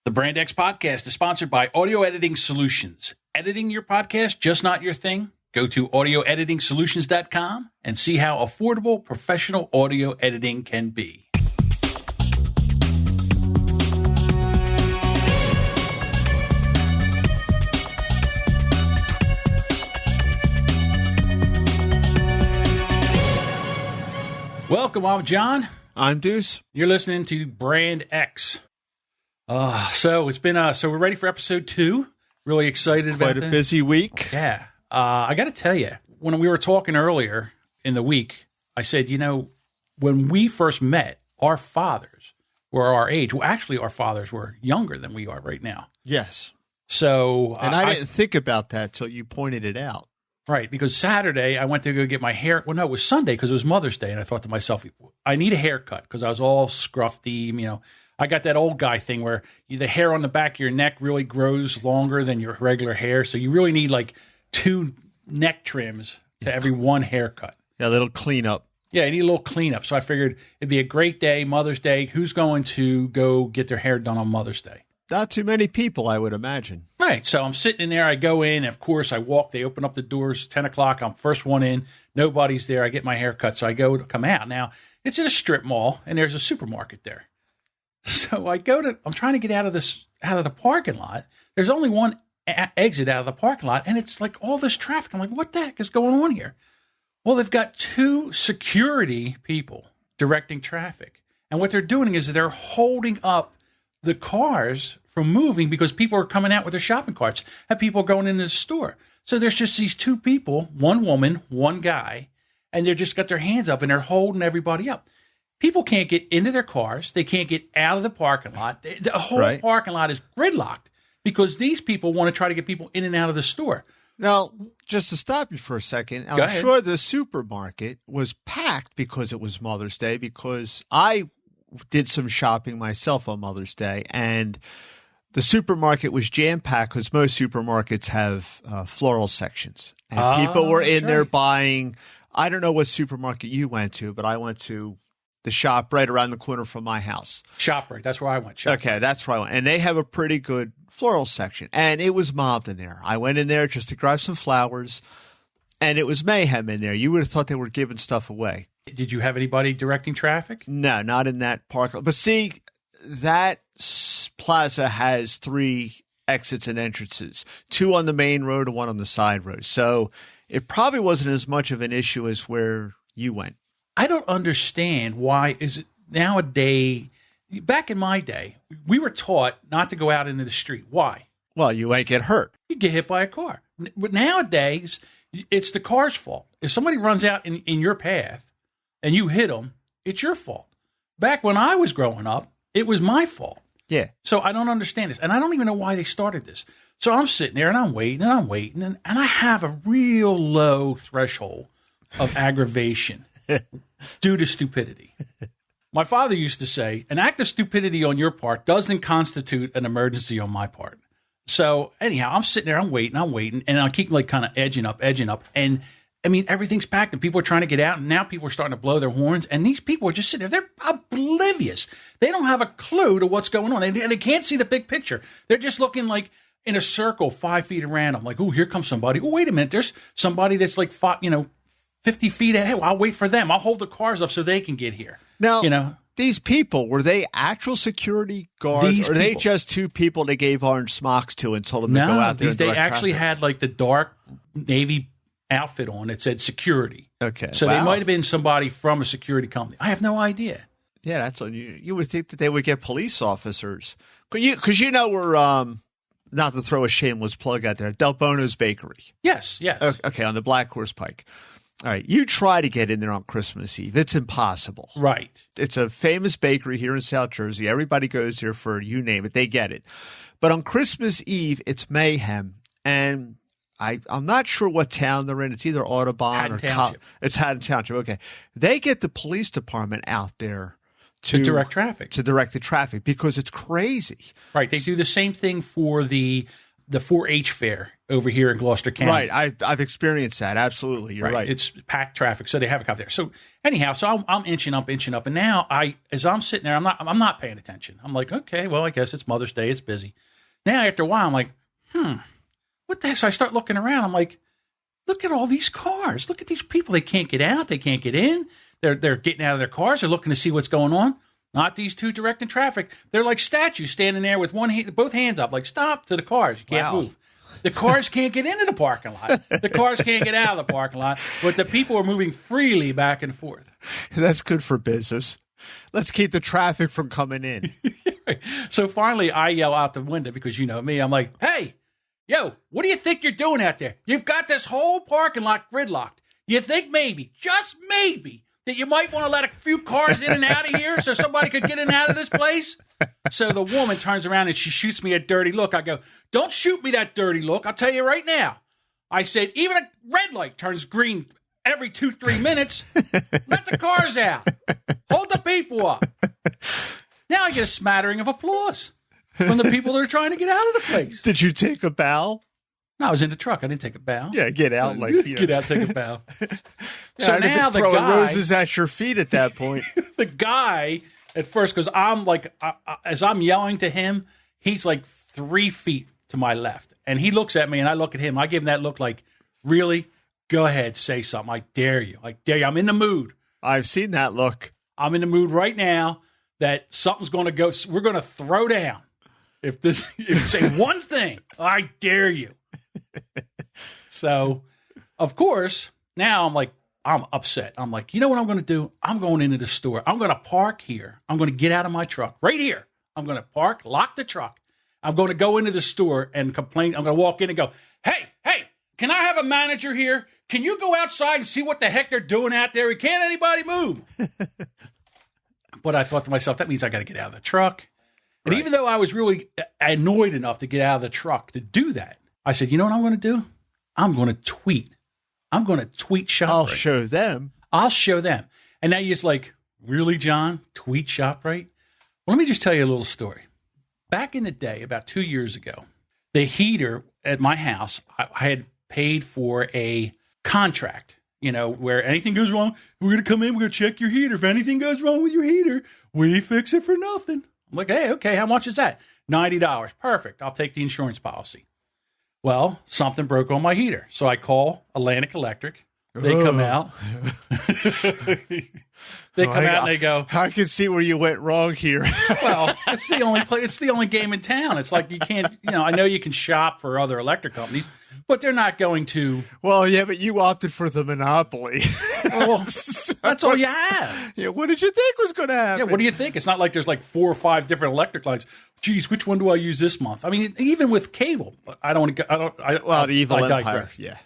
The Brand X podcast is sponsored by Audio Editing Solutions. Editing your podcast, just not your thing? Go to audioeditingsolutions.com and see how affordable professional audio editing can be. Welcome, I'm John. I'm Deuce. You're listening to Brand X. So it's been so we're ready for episode 2. Really excited about Quite a busy week. Yeah. I got to tell you, when we were talking earlier in the week, I said, you know, when we first met, our fathers were our age. Well, actually, our fathers were younger than we are right now. Yes. So, and I didn't think about that till you pointed it out. Right, because Saturday I went to go get my hair. Well, no, it was Sunday because it was Mother's Day, and I thought to myself, I need a haircut because I was all scruffy. You know, I got that old guy thing where the hair on the back of your neck really grows longer than your regular hair, so you really need like 2 neck trims to every one haircut. Yeah, a little cleanup. Yeah, I need a little cleanup. So I figured it'd be a great day, Mother's Day. Who's going to go get their hair done on Mother's Day? Not too many people, I would imagine. Right. So I'm sitting in there. I go in. Of course, I walk. They open up the doors, 10 o'clock. I'm first one in. Nobody's there. I get my hair cut. So I go to come out. Now, it's in a strip mall, and there's a supermarket there. So I'm trying to get out of the parking lot. There's only one exit out of the parking lot, and it's like all this traffic. I'm like, what the heck is going on here? Well, they've got 2 security people directing traffic. And what they're doing is they're holding up the cars from moving because people are coming out with their shopping carts and people are going into the store. So there's just these 2 people, one woman, one guy, and they're just got their hands up and they're holding everybody up. People can't get into their cars. They can't get out of the parking lot. The whole parking lot is gridlocked because these people want to try to get people in and out of the store. Now, just to stop you for a second, I'm sure the supermarket was packed because it was Mother's Day, because I did some shopping myself on Mother's Day, and the supermarket was jam-packed because most supermarkets have floral sections. And people were in there buying, I don't know what supermarket you went to, but I went to the shop right around the corner from my house. ShopRite, that's where I went. Okay, that's where I went. And they have a pretty good floral section. And it was mobbed in there. I went in there just to grab some flowers, and it was mayhem in there. You would have thought they were giving stuff away. Did you have anybody directing traffic? No, not in that park. But see, that plaza has 3 exits and entrances, 2 on the main road and 1 on the side road. So it probably wasn't as much of an issue as where you went. I don't understand why is it nowadays. Back in my day, we were taught not to go out into the street. Why? Well, you might get hurt. You get hit by a car. But nowadays, it's the car's fault. If somebody runs out in your path and you hit them, it's your fault. Back when I was growing up, it was my fault. Yeah. So I don't understand this. And I don't even know why they started this. So I'm sitting there and I'm waiting. And I have a real low threshold of aggravation due to stupidity. My father used to say, an act of stupidity on your part doesn't constitute an emergency on my part. So anyhow, I'm sitting there, I'm waiting, and I keep like kind of edging up. And I mean, everything's packed and people are trying to get out, and now people are starting to blow their horns, and these people are just sitting there. They're oblivious. They don't have a clue to what's going on. They can't see the big picture. They're just looking like in a circle 5 feet around them, like, oh, here comes somebody. Oh, wait a minute. There's somebody that's like 50 feet ahead. Well, I'll wait for them. I'll hold the cars up so they can get here. Now, these people, were they actual security guards, or are they just 2 people they gave orange smocks to and told them to go out there and direct traffic? They actually had like the dark navy outfit on. It said security. Okay. So they might have been somebody from a security company. I have no idea. Yeah, that's you would think that they would get police officers. Because we're, not to throw a shameless plug out there, Del Bono's Bakery. Yes. Okay, on the Black Horse Pike. All right, you try to get in there on Christmas Eve. It's impossible. Right. It's a famous bakery here in South Jersey. Everybody goes there for, you name it, they get it. But on Christmas Eve, it's mayhem. And I'm not sure what town they're in. It's either Audubon or it's Haddon Township. Okay. They get the police department out there to direct traffic. To direct the traffic because it's crazy. Right. They do the same thing for the the 4-H fair over here in Gloucester County. Right. I've experienced that. Absolutely. You're right. It's packed traffic, so they have a cop there. So anyhow, I'm inching up. And now as I'm sitting there, I'm not paying attention. I'm like, okay, well, I guess it's Mother's Day. It's busy. Now, after a while, I'm like, what the heck? So I start looking around. I'm like, look at all these cars. Look at these people. They can't get out. They can't get in. They're getting out of their cars. They're looking to see what's going on. Not these two directing traffic. They're like statues standing there with both hands up, like stop to the cars. You can't move. The cars can't get into the parking lot. The cars can't get out of the parking lot. But the people are moving freely back and forth. That's good for business. Let's keep the traffic from coming in. So finally, I yell out the window because you know me. I'm like, hey, yo, what do you think you're doing out there? You've got this whole parking lot gridlocked. You think maybe, just maybe, that you might want to let a few cars in and out of here so somebody could get in and out of this place? So the woman turns around and she shoots me a dirty look. I go, don't shoot me that dirty look. I'll tell you right now. I said, even a red light turns green every 2-3 minutes. Let the cars out. Hold the people up. Now I get a smattering of applause from the people that are trying to get out of the place. Did you take a bow? No, I was in the truck. I didn't take a bow. Yeah, get out. Get out, take a bow. So now the throwing guy... roses at your feet at that point. The guy, at first, because I'm like, as I'm yelling to him, he's like 3 feet to my left. And he looks at me, and I look at him. I give him that look like, really? Go ahead, say something. I dare you. I dare you. I'm in the mood. I've seen that look. I'm in the mood right now that something's going to go. We're going to throw down. If you say one thing, I dare you. So, of course, now I'm upset. I'm like, you know what I'm going to do? I'm going into the store. I'm going to park here. I'm going to get out of my truck right here. I'm going to park, lock the truck. I'm going to go into the store and complain. I'm going to walk in and go, hey, can I have a manager here? Can you go outside and see what the heck they're doing out there? Can't anybody move? But I thought to myself, that means I got to get out of the truck. And even though I was really annoyed enough to get out of the truck to do that, I said, you know what I'm going to do? I'm going to tweet. I'm going to tweet ShopRite. I'll show them. I'll show them. And now you're just like, really, John? Tweet ShopRite? Well, let me just tell you a little story. Back in the day, about 2 years ago, the heater at my house, I had paid for a contract, where anything goes wrong, we're going to come in, we're going to check your heater. If anything goes wrong with your heater, we fix it for nothing. I'm like, hey, okay, how much is that? $90. Perfect. I'll take the insurance policy. Well, something broke on my heater. So I call Atlantic Electric. They come out. They come out and they go, I can see where you went wrong here. Well, it's the only game in town. It's like you can't, I know you can shop for other electric companies, but they're not going to. Well, yeah, but you opted for the monopoly. Well, that's all you have. Yeah, what did you think was going to happen? Yeah, what do you think? It's not like there's like 4 or 5 different electric lines. Geez, which one do I use this month? I mean, even with cable, the evil empire. Yeah.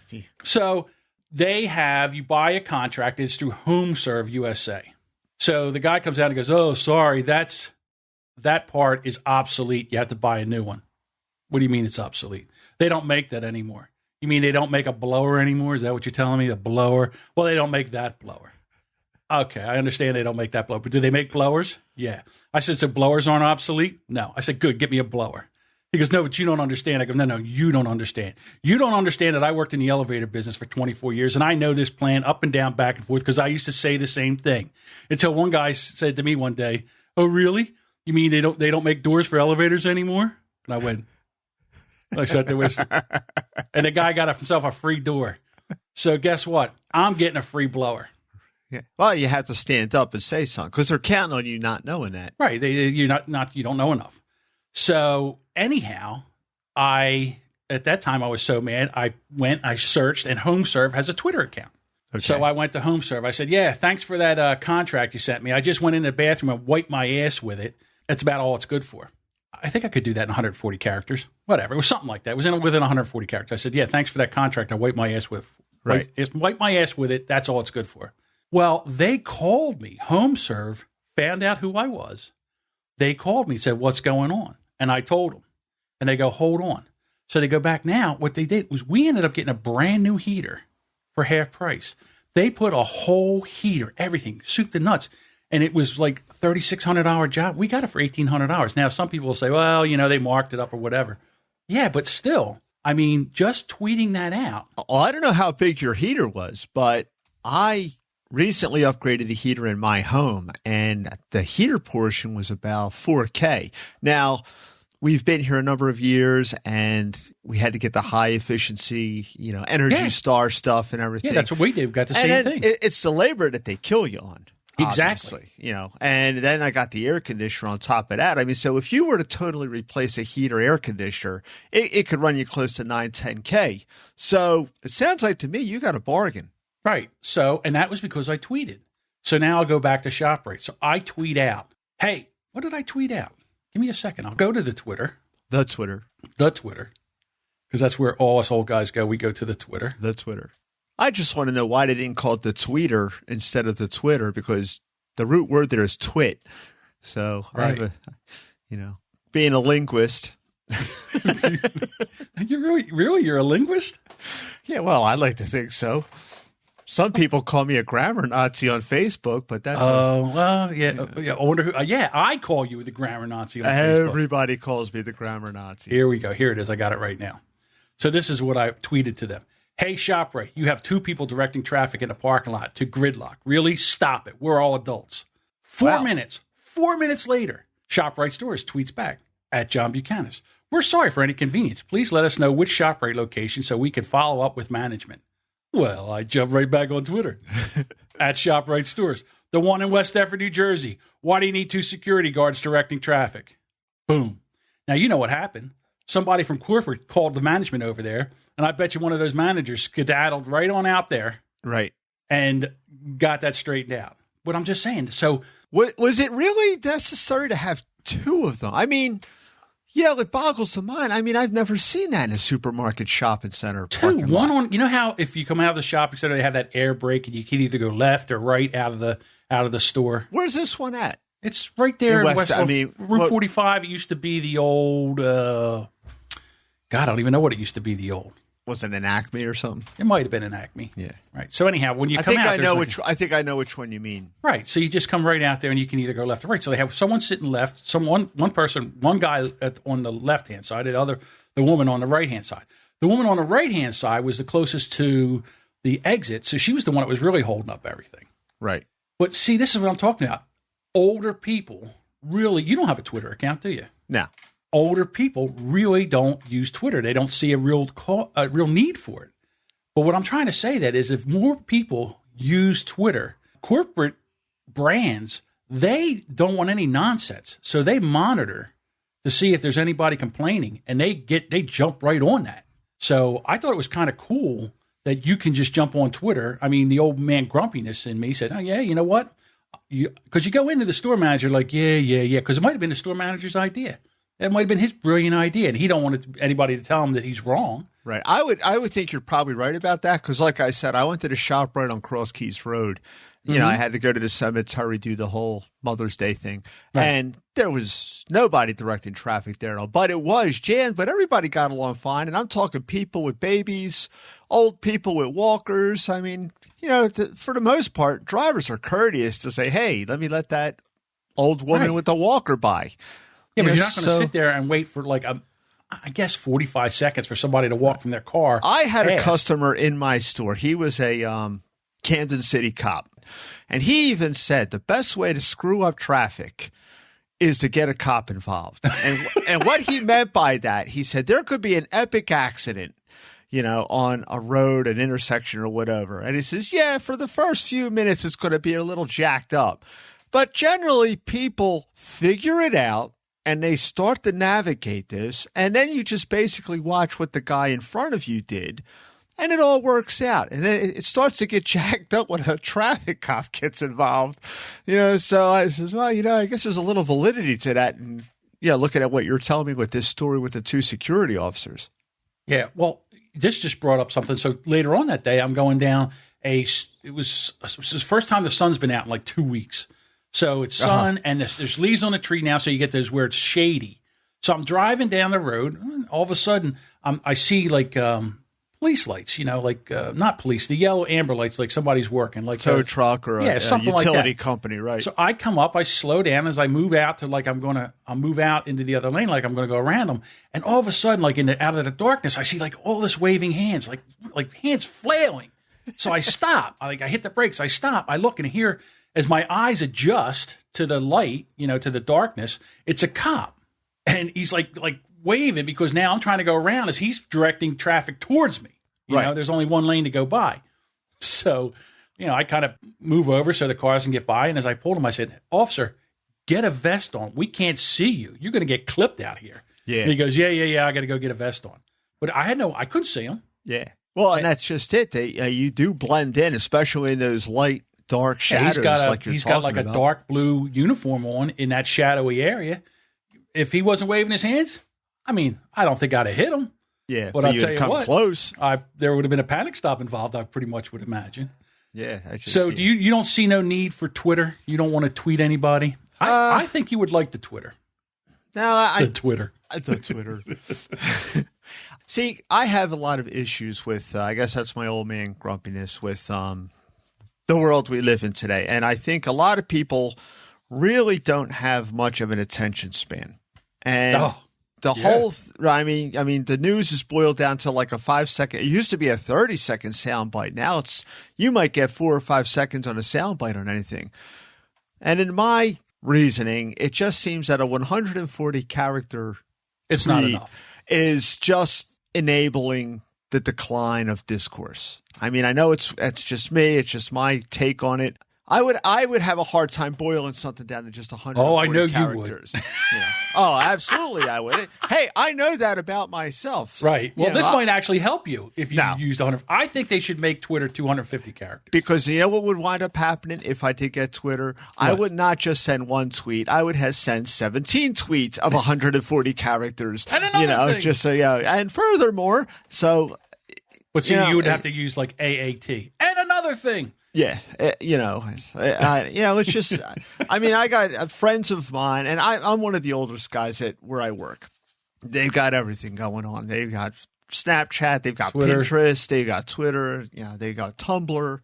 So you buy a contract. It's through HomeServe USA. So the guy comes out and goes, oh, sorry, that part is obsolete. You have to buy a new one. What do you mean it's obsolete? They don't make that anymore. You mean they don't make a blower anymore? Is that what you're telling me? A blower? Well, they don't make that blower. Okay, I understand they don't make that blower, but do they make blowers? Yeah. I said, so blowers aren't obsolete? No. I said, good, get me a blower. He goes, no, but you don't understand. I go, no, you don't understand. You don't understand that I worked in the elevator business for 24 years, and I know this plan up and down, back and forth, because I used to say the same thing. Until one guy said to me one day, oh, really? You mean they don't make doors for elevators anymore? And I went, I sat there with, and the guy got himself a free door. So guess what? I'm getting a free blower. Yeah. Well, you have to stand up and say something because they're counting on you not knowing that. Right. You don't know enough. So anyhow, at that time I was so mad. I searched, and HomeServe has a Twitter account. Okay. So I went to HomeServe. I said, yeah, thanks for that contract you sent me. I just went in the bathroom and wiped my ass with it. That's about all it's good for. I think I could do that in 140 characters. Whatever. It was something like that. It was within 140 characters. I said, yeah, thanks for that contract. I wiped my ass with. Right. Wipe my ass with it. That's all it's good for. Well, they called me. HomeServe found out who I was. They called me and said, what's going on? And I told them. And they go, hold on. So they go back now. What they did was we ended up getting a brand new heater for half price. They put a whole heater, everything, soup to nuts. And it was like $3,600 job. We got it for $1,800. Now, some people will say, well, they marked it up or whatever. Yeah, but still, I mean, just tweeting that out. Well, I don't know how big your heater was, but I recently upgraded a heater in my home, and the heater portion was about 4K. Now, we've been here a number of years, and we had to get the high efficiency, Energy Star stuff and everything. Yeah, that's what we did. We got the same thing. It's the labor that they kill you on. Exactly. And then I got the air conditioner on top of that. I mean, so if you were to totally replace a heater air conditioner, it could run you close to 10K. So it sounds like to me you got a bargain. Right. So, and that was because I tweeted. So now I'll go back to ShopRite. So I tweet out, hey, what did I tweet out? Give me a second. I'll go to the Twitter. The Twitter. Because that's where all us old guys go. We go to the Twitter. The Twitter. I just want to know why they didn't call it the tweeter instead of the Twitter, because the root word there is twit. So right. Being a linguist. You're a linguist? Yeah, well, I like to think so. Some people call me a grammar Nazi on Facebook, but that's... I wonder who... I call you the grammar Nazi on Facebook. Everybody calls me the grammar Nazi. Here we go. Here it is. I got it right now. So this is what I tweeted to them. Hey, ShopRite, you have 2 people directing traffic in a parking lot to gridlock. Really? Stop it. We're all adults. 4 minutes. 4 minutes later, ShopRite Stores tweets back at John Buchanan. We're sorry for any inconvenience. Please let us know which ShopRite location so we can follow up with management. Well, I jumped right back on Twitter at ShopRite Stores. The one in West Effort, New Jersey. Why do you need 2 security guards directing traffic? Boom. Now, you know what happened. Somebody from corporate called the management over there, and I bet you one of those managers skedaddled right on out there. Right. And got that straightened out. But I'm just saying, so... Was it really necessary to have 2 of them? I mean... Yeah, it boggles the mind. I mean, I've never seen that in a supermarket shopping center. 2, one on. You know how if you come out of the shopping center, they have that air brake, and you can either go left or right out of the store. Where's this one at? It's right there in West. Route 45. It used to be the old. God, I don't even know what it used to be. The old. Was it an Acme or something? It might have been an Acme. Yeah. Right. So anyhow, when you I come think out, I think I know which one you mean. Right. So you just come right out there, and you can either go left or right. So they have someone sitting left, one guy on the left hand side, the woman on the right hand side. The woman on the right hand side was the closest to the exit, so she was the one that was really holding up everything. Right. But see, this is what I'm talking about. Older people really. You don't have a Twitter account, do you? No. Older people really don't use Twitter. They don't see a real need for it. But what I'm trying to say that is if more people use Twitter, corporate brands, they don't want any nonsense. So they monitor to see if there's anybody complaining, and they jump right on that. So I thought it was kind of cool that you can just jump on Twitter. I mean, the old man Grumpiness in me said, oh, yeah, you know what? Because you go into the store manager like, yeah, because it might have been the store manager's idea. It might have been his brilliant idea, and he don't want anybody to tell him that he's wrong. Right. I would think you're probably right about that because, like I said, I went to the shop right on Cross Keys Road. You know, I had to go to the cemetery, do the whole Mother's Day thing, and there was nobody directing traffic there at all. But it was jammed, but everybody got along fine. And I'm talking people with babies, old people with walkers. I mean, you know, for the most part, drivers are courteous to say, hey, let that old woman with the walker by. Yeah, but you're not going to sit there and wait for I guess 45 seconds for somebody to walk from their car. I had a customer in my store. He was a Camden City cop. And he even said the best way to screw up traffic is to get a cop involved. And what he meant by that, he said there could be an epic accident, you know, on a road, an intersection or whatever. And he says, yeah, for the first few minutes, it's going to be a little jacked up. But generally, people figure it out. And they start to navigate this, and then you just basically watch what the guy in front of you did, and it all works out. And then it starts to get jacked up when a traffic cop gets involved. You know, so I says, well, you know, I guess there's a little validity to that. And, yeah, looking at what you're telling me with this story with the 2 security officers. Yeah, well, this just brought up something. So later on that day, I'm going down it was the first time the sun's been out in like 2 weeks. So it's sun, and there's leaves on the tree now, so you get those where it's shady. So I'm driving down the road, and all of a sudden I see like police lights, like not police, the yellow amber lights, like somebody's working, like tow truck or a something utility like that. Company, right? So I come up, I slow down as I move out to I'll move out into the other lane, like I'm going to go around them, and all of a sudden, like out of the darkness, I see like all this waving hands, like hands flailing. So I stop, I hit the brakes, I stop, I look and hear as my eyes adjust to the light, to the darkness, it's a cop, and he's like waving because now I'm trying to go around as he's directing traffic towards me. You know, there's only one lane to go by. So, I kind of move over so the cars can get by. And as I pulled him, I said, "Officer, get a vest on. We can't see you. You're going to get clipped out here." Yeah. And he goes, yeah. I got to go get a vest on. But I couldn't see him. Yeah. Well, and that's just it. You do blend in, especially in those light, dark shadows. He's got like a dark blue uniform on in that shadowy area. If he wasn't waving his hands, I don't think I'd have hit him. Yeah, but I'll tell you what, close. There would have been a panic stop involved, I pretty much would imagine. Yeah. So you don't see no need for Twitter? You don't want to tweet anybody? I think you would like the Twitter. The Twitter. See, I have a lot of issues with, I guess that's my old man grumpiness, with the world we live in today. And I think a lot of people really don't have much of an attention span. And whole, the news is boiled down to like a 5-second. It used to be a 30-second soundbite. Now you might get 4 or 5 seconds on a soundbite on anything. And in my reasoning, it just seems that a 140 character it's not enough is just enabling the decline of discourse. I know it's just me. It's just my take on it. I would have a hard time boiling something down to just 140 Oh, I know characters. you would. Oh, absolutely I would. Hey, I know that about myself. Right. Well, this might actually help you if you use 100. I think they should make Twitter 250 characters. Because you know what would wind up happening if I did get Twitter? What? I would not just send one tweet. I would send 17 tweets of 140 characters. And another thing. Just so and furthermore, so. But see, you would have to use like AAT. And another thing. Yeah, it's just, I got friends of mine, and I'm one of the oldest guys where I work. They've got everything going on. They've got Snapchat, they've got Twitter. Pinterest, they got Twitter, they got Tumblr,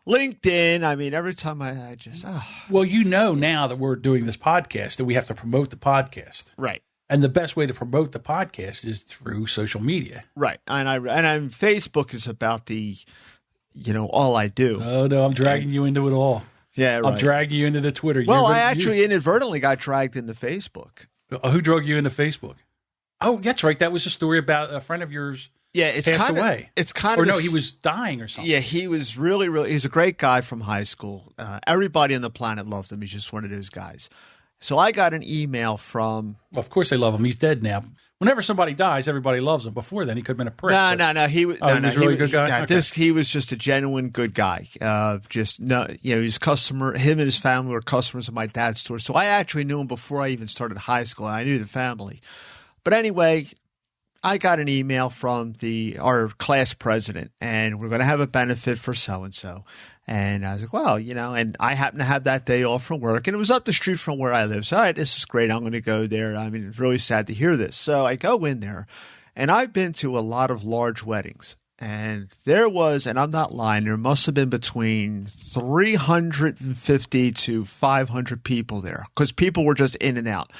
LinkedIn. Every time I just, Well, now that we're doing this podcast that we have to promote the podcast. Right. And the best way to promote the podcast is through social media. Right. And Facebook is about the... all I do. Oh, no, I'm dragging you into it all. Yeah, right. I'm dragging you into the Twitter. Well, I actually inadvertently got dragged into Facebook. Who drug you into Facebook? Oh, that's right. That was a story about a friend of yours passed away. It's kind of... Or no, he was dying or something. Yeah, he was really, really... He's a great guy from high school. Everybody on the planet loved him. He's just one of those guys. So I got an email from... Well, of course they love him. He's dead now. Whenever somebody dies, everybody loves him. Before then, he could have been a prick. No. He was a really good guy? He was just a genuine good guy. He's customer. Him and his family were customers of my dad's store. So I actually knew him before I even started high school. I knew the family. But anyway, I got an email from our class president, and we're going to have a benefit for so-and-so. And I was like, well, and I happened to have that day off from work, and it was up the street from where I live. So, all right, this is great. I'm going to go there. It's really sad to hear this. So I go in there, and I've been to a lot of large weddings. And there was, and I'm not lying, there must have been between 350 to 500 people there because people were just in and out.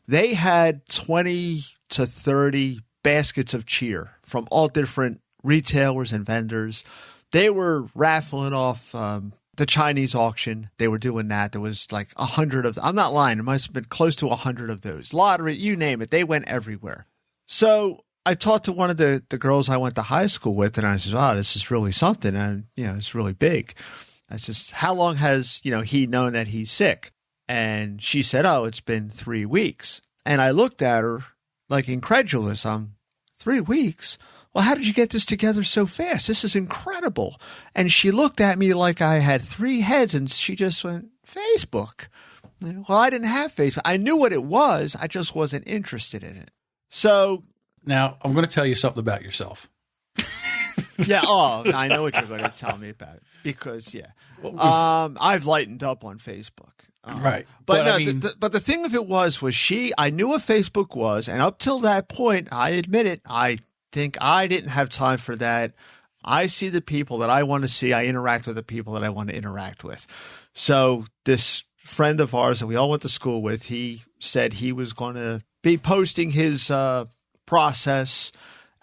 They had 20 to 30 baskets of cheer from all different retailers and vendors. They were raffling off the Chinese auction. They were doing that. There was like 100 of them. I'm not lying. There must have been close to 100 of those. Lottery, you name it. They went everywhere. So I talked to one of the girls I went to high school with, and I said, wow, this is really something. And, it's really big. I said, how long has, he known that he's sick? And she said, oh, it's been 3 weeks. And I looked at her like incredulous. 3 weeks? Well, how did you get this together so fast? This is incredible. And she looked at me like I had 3 heads, and she just went, Facebook. Well, I didn't have Facebook. I knew what it was. I just wasn't interested in it. So now I'm going to tell you something about yourself. Yeah. Oh, I know what you're going to tell me about it because, I've lightened up on Facebook. Right. But no, but the thing of it was I knew what Facebook was. And up till that point, I admit it, I think I didn't have time for that. I see the people that I want to see. I interact with the people that I want to interact with. So this friend of ours that we all went to school with, he said he was going to be posting his process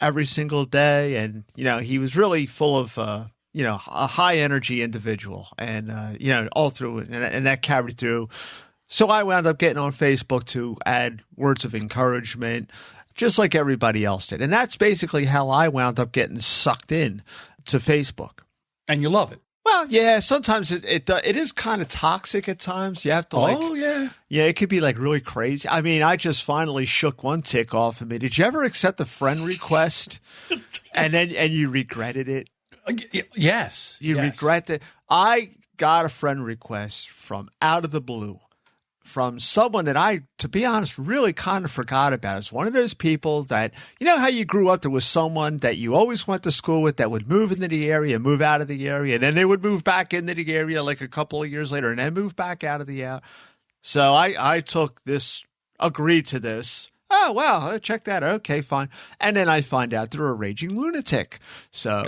every single day. And, he was really full of, a high energy individual and, all through it. And that carried through. So I wound up getting on Facebook to add words of encouragement, just like everybody else did. And that's basically how I wound up getting sucked in to Facebook. And you love it. Well, yeah, sometimes it is kind of toxic at times. You have to yeah, it could be like really crazy. I mean, I just finally shook one tick off of me. Did you ever accept a friend request and you regretted it? Yes. You regret it. I got a friend request from out of the blue from someone that I, to be honest, really kind of forgot about. It's one of those people that, how you grew up, there was someone that you always went to school with that would move into the area, move out of the area, and then they would move back into the area like a couple of years later and then move back out of the area. So I took this, agreed to this. Oh, wow, check that. Okay, fine. And then I find out they're a raging lunatic. So...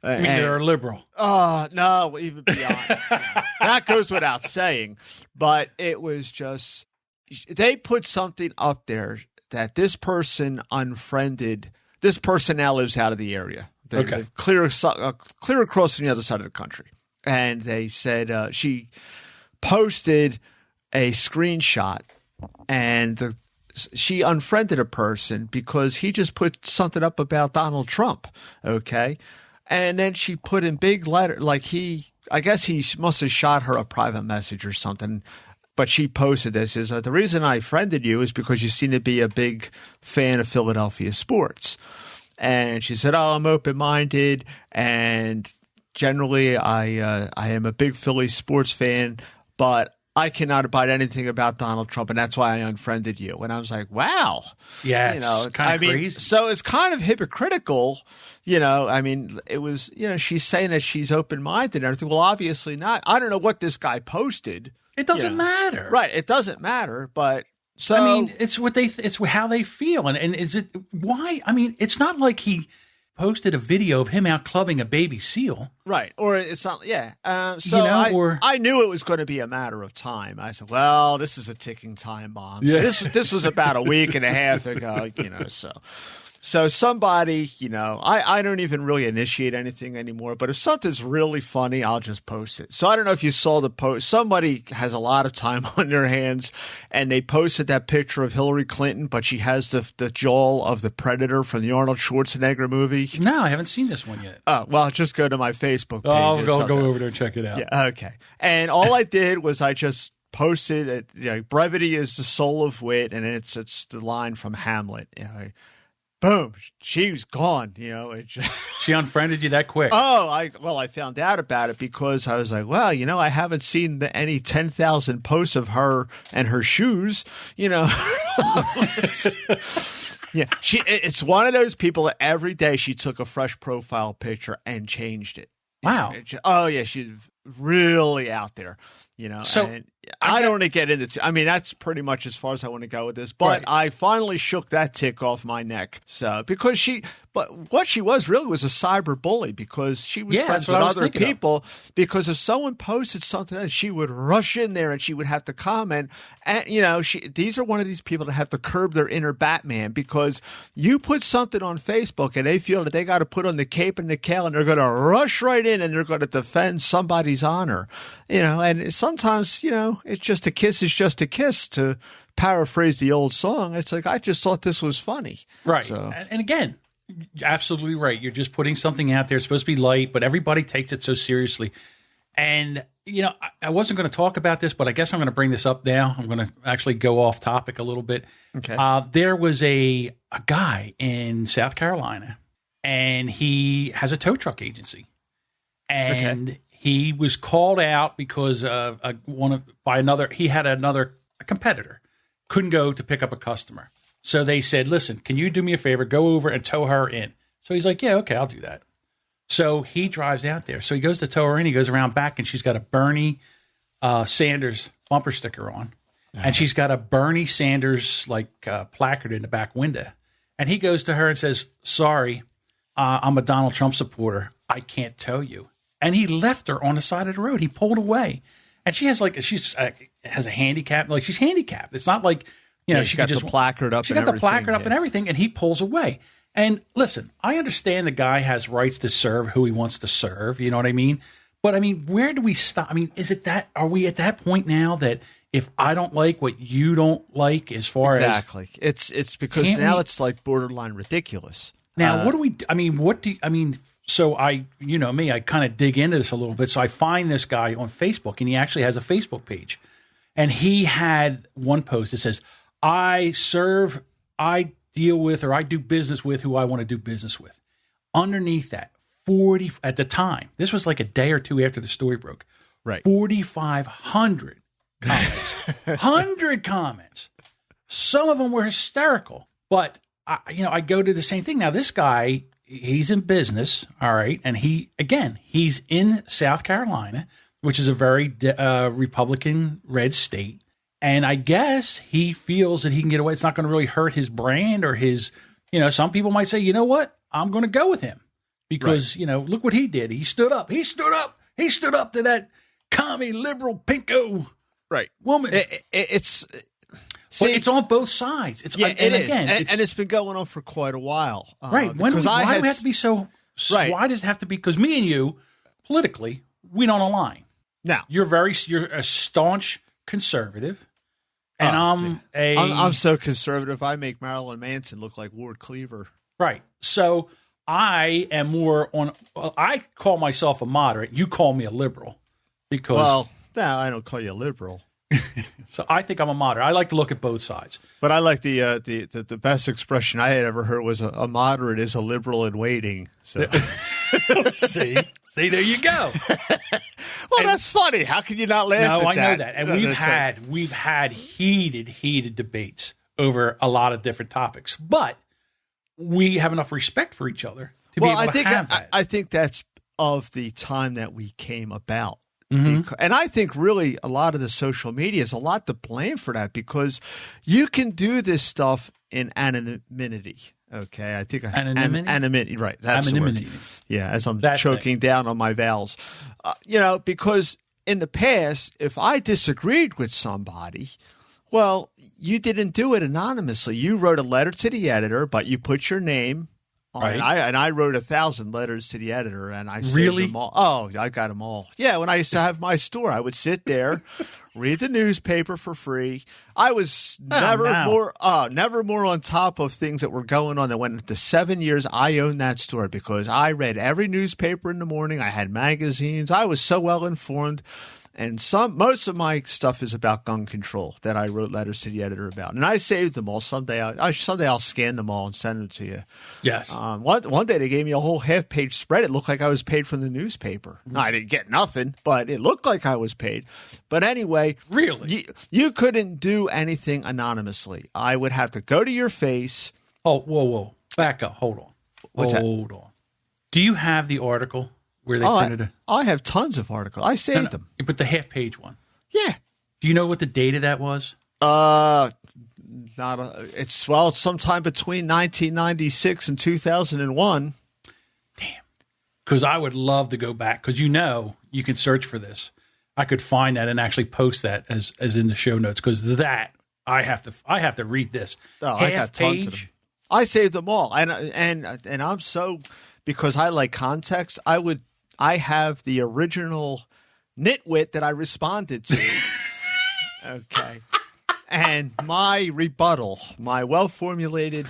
I mean, they're a liberal. Oh, no, even beyond. That goes without saying. But it was just, they put something up there that this person unfriended. This person now lives out of the area. They're clear across on the other side of the country. And they said she posted a screenshot and she unfriended a person because he just put something up about Donald Trump. Okay. And then she put in big letter, like I guess he must have shot her a private message or something. But she posted this is the reason I friended you is because you seem to be a big fan of Philadelphia sports. And she said, oh, I'm open-minded. And generally I am a big Philly sports fan, but I cannot abide anything about Donald Trump, and that's why I unfriended you. And I was like, wow. Yeah, it's kind of crazy. So it's kind of hypocritical, I mean, it was, she's saying that she's open-minded and everything. Well, obviously not. I don't know what this guy posted. It doesn't matter. Right, it doesn't matter, but so. I mean, it's how they feel. And is it, why? I mean, it's not like he posted a video of him out clubbing a baby seal. Right. Or it's not, yeah. So I knew it was going to be a matter of time. I said, well, this is a ticking time bomb. Yeah. So this was about a week and a half ago, So somebody, I don't even really initiate anything anymore, but if something's really funny, I'll just post it. So I don't know if you saw the post. Somebody has a lot of time on their hands, and they posted that picture of Hillary Clinton, but she has the jaw of the Predator from the Arnold Schwarzenegger movie. No, I haven't seen this one yet. Oh, well, just go to my Facebook page. I'll go over there and check it out. Yeah, okay. And all I did was I just posted, brevity is the soul of wit, and it's the line from Hamlet, boom, she's gone, She unfriended you that quick. Oh, I found out about it because I was like, well, I haven't seen any 10,000 posts of her and her shoes, Yeah, it's one of those people that every day she took a fresh profile picture and changed it. Wow. Oh, yeah, she's really out there. So and I don't want to get into. I mean, that's pretty much as far as I want to go with this. But right. I finally shook that tick off my neck. So but what she was really was a cyber bully because she was friends with other people. Because if someone posted something else, she would rush in there and she would have to comment. And these are one of these people that have to curb their inner Batman because you put something on Facebook and they feel that they got to put on the cape and the cowl and they're going to rush right in and they're going to defend somebody's honor. And sometimes, it's just a kiss is just a kiss, to paraphrase the old song. It's like, I just thought this was funny. Right. So. And again, absolutely right. You're just putting something out there. It's supposed to be light, but everybody takes it so seriously. And, I wasn't going to talk about this, but I guess I'm going to bring this up now. I'm going to actually go off topic a little bit. Okay. There was a guy in South Carolina, and he has a tow truck agency. And he was called out because he had a competitor, couldn't go to pick up a customer. So they said, listen, can you do me a favor? Go over and tow her in. So he's like, yeah, okay, I'll do that. So he drives out there. So he goes to tow her in. He goes around back, and she's got a Bernie Sanders bumper sticker on. And she's got a Bernie Sanders placard in the back window. And he goes to her and says, sorry, I'm a Donald Trump supporter. I can't tell you. And he left her on the side of the road. He pulled away. And she has has a handicap. Like, she's handicapped. It's not like, she got the placard up. She got the placard up and everything. And he pulls away. And listen, I understand the guy has rights to serve who he wants to serve. You know what I mean? But I mean, where do we stop? I mean, are we at that point now that if I don't like what you don't like as far as. Exactly. It's because now it's like borderline ridiculous. Now, what do we, so I kind of dig into this a little bit. So I find this guy on Facebook, and he actually has a Facebook page. And he had one post that says, I deal with, or I do business with who I want to do business with. Underneath that, 40, at the time, this was like a day or two after the story broke, right? 4,500 comments, 100 comments. Some of them were hysterical, but I go to the same thing. Now, this guy, he's in business, all right, and he's in South Carolina, which is a very Republican red state. And I guess he feels that he can get away. It's not going to really hurt his brand or his, some people might say, you know what? I'm going to go with him because, look what he did. He stood up. He stood up to that commie liberal pinko woman. It's on both sides. It is. And it's been going on for quite a while. Right. Why do we have to be so, why does it have to be? Because me and you, politically, we don't align. Now, you're a staunch conservative. And I'm so conservative. I make Marilyn Manson look like Ward Cleaver. Right. So I am more on. I call myself a moderate. You call me a liberal, because no, I don't call you a liberal. So I think I'm a moderate. I like to look at both sides. But I like the best expression I had ever heard was a moderate is a liberal in waiting. So see, there you go. Well, that's funny. How can you not laugh at that? No, I know that. And we've had heated debates over a lot of different topics, but we have enough respect for each other to be able to have that. I think that's of the time that we came about. Mm-hmm. And I think really a lot of the social media is a lot to blame for that, because you can do this stuff in anonymity. Okay, I think anonymity, right? That's anonymity. The word. Yeah, as I'm choking down on my vowels, because in the past, if I disagreed with somebody, well, you didn't do it anonymously. You wrote a letter to the editor, but you put your name. Right. I wrote 1,000 letters to the editor, and I saved them all. Oh, I got them all. Yeah, when I used to have my store, I would sit there, read the newspaper for free. I was never more on top of things that were going on. That went into 7 years. I owned that store because I read every newspaper in the morning. I had magazines. I was so well informed. And most of my stuff is about gun control that I wrote letters to the editor about, and I saved them all. Someday I'll scan them all and send them to you. Yes. One day they gave me a whole half-page spread. It looked like I was paid from the newspaper. No, I didn't get nothing, but it looked like I was paid. But anyway, really, you couldn't do anything anonymously. I would have to go to your face. Oh, whoa, back up. Hold on. Hold on. Do you have the article? Where they printed it? I have tons of articles. I saved them. But the half-page one. Yeah. Do you know what the date of that was? It's sometime between 1996 and 2001. Damn. Because I would love to go back, because you can search for this. I could find that and actually post that as in the show notes, because that I have to read this. Oh, I got tons of them. I saved them all, and I'm so, because I like context. I have the original nitwit that I responded to. Okay. And my rebuttal, my well-formulated,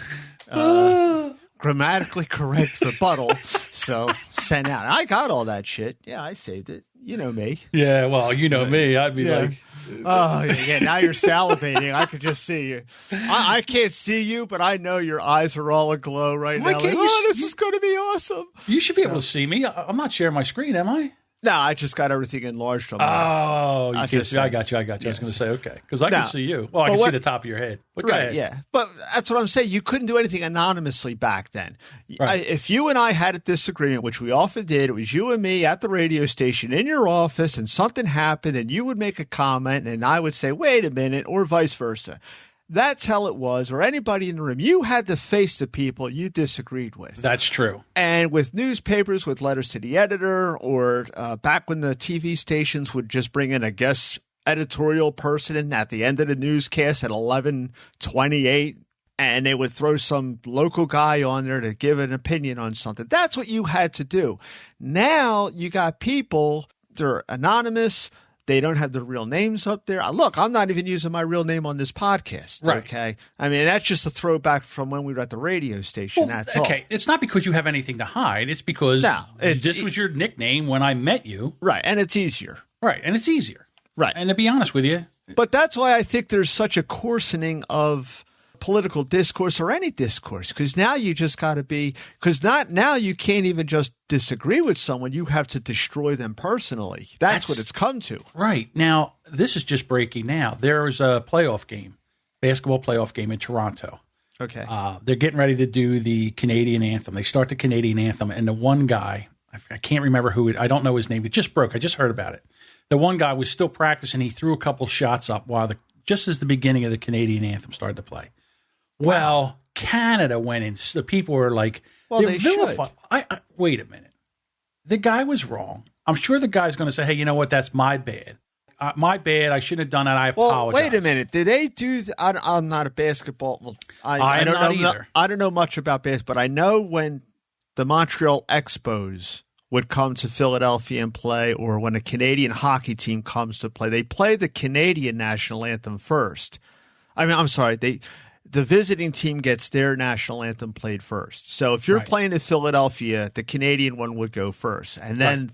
grammatically correct rebuttal, so sent out. I got all that shit. Yeah, I saved it. You know me. Yeah, well, me. I'd be like... Oh, yeah, now you're salivating. I could just see you. I can't see you, but I know your eyes are all aglow right now. Like, this is going to be awesome. You should be able to see me. I'm not sharing my screen, am I? No, I just got everything enlarged on my I got you. Yes. I was going to say, okay. Because I can see you. Well, I can see the top of your head. But go ahead. Yeah. But that's what I'm saying. You couldn't do anything anonymously back then. Right. If you and I had a disagreement, which we often did, it was you and me at the radio station in your office, and something happened, and you would make a comment, and I would say, wait a minute, or vice versa. that's how it was, or anybody in the room. You had to face the people you disagreed with. That's true. And with newspapers, with letters to the editor, or back when the TV stations would just bring in a guest editorial person in at the end of the newscast at 11:28, and they would throw some local guy on there to give an opinion on something. That's what you had to do. Now you got people, they're anonymous. They don't have their real names up there. Look, I'm not even using my real name on this podcast. Right. Okay. I mean, that's just a throwback from when we were at the radio station. That's all. Okay. It's not because you have anything to hide. It's because this was your nickname when I met you. Right. And it's easier. Right. And it's easier. Right. And to be honest with you. But that's why I think there's such a coarsening of political discourse or any discourse, because now you just got to be, because now you can't even just disagree with someone. You have to destroy them personally. That's what it's come to. Right. Now, this is just breaking now. There was a playoff game, basketball playoff game in Toronto. Okay. They're getting ready to do the Canadian anthem. They start the Canadian anthem, and the one guy, I can't remember I don't know his name. It just broke. I just heard about it. The one guy was still practicing. He threw a couple shots up just as the beginning of the Canadian anthem started to play. Well, Canada went in. The people were like, well, they should. Wait a minute. The guy was wrong. I'm sure the guy's going to say, hey, you know what? That's my bad. My bad. I shouldn't have done that. I apologize. Well, wait a minute. Did they do I'm not a basketball. Well, I don't know either. I don't know much about basketball, but I know when the Montreal Expos would come to Philadelphia and play, or when a Canadian hockey team comes to play, they play the Canadian national anthem first. I mean, I'm sorry. The visiting team gets their national anthem played first. So if you're playing in Philadelphia, the Canadian one would go first, and then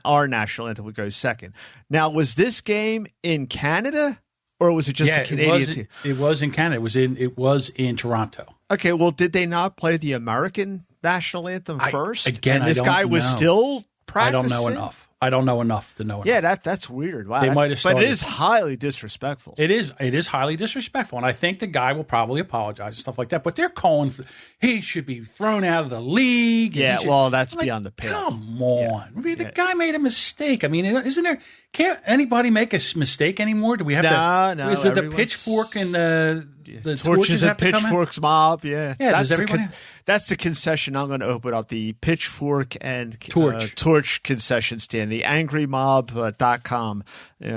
our national anthem would go second. Now, was this game in Canada, or was it just a Canadian team? It was in Canada. It was in Toronto. Okay, well, did they not play the American national anthem first? Again, and this guy was still practicing? I don't know enough. I don't know enough to know enough. Yeah, that's weird. Wow, they might have started. But it is highly disrespectful. It is highly disrespectful, and I think the guy will probably apologize and stuff like that. But they're calling for he should be thrown out of the league. Yeah, well, that's beyond the pale. Come on, the guy made a mistake. I mean, isn't there? Can't anybody make a mistake anymore? Do we have no? Is it the pitchfork and the torches and pitchforks mob? Yeah, does everybody? That's the concession I'm going to open up, the pitchfork and torch concession stand, the angrymob.com,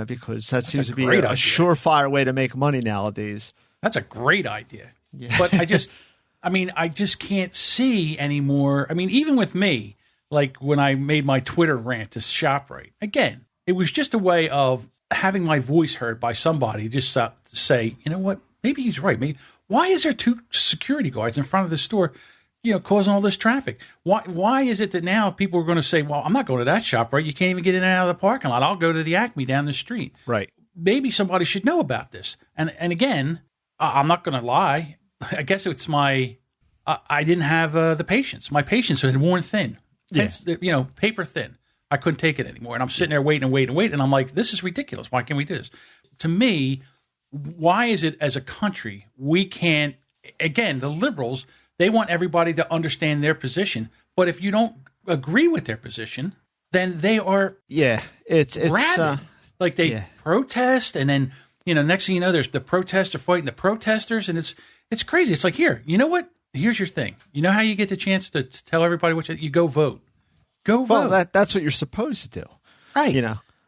because that seems to be a surefire way to make money nowadays. That's a great idea. Yeah. But I just can't see anymore. I mean, even with me, like when I made my Twitter rant to ShopRite, again, it was just a way of having my voice heard by somebody, just to say, you know what, maybe he's right. Maybe why is there 2 security guards in front of the store, causing all this traffic? Why is it that now people are going to say, well, I'm not going to that shop, right? You can't even get in and out of the parking lot. I'll go to the Acme down the street. Right. Maybe somebody should know about this. And again, I'm not going to lie. I guess it's I didn't have the patience. My patience had worn thin. Yes. Paper thin. I couldn't take it anymore. And I'm sitting there waiting. And I'm like, this is ridiculous. Why can't we do this? To me, why is it as a country we can't, again, the liberals, they want everybody to understand their position. But if you don't agree with their position, then they are it's like they protest, and then next thing you know, there's the protesters fighting the protesters, and it's crazy. It's like, here, you know what? Here's your thing. You know how you get the chance to tell everybody what you go vote. Go vote. Well, that's what you're supposed to do, right?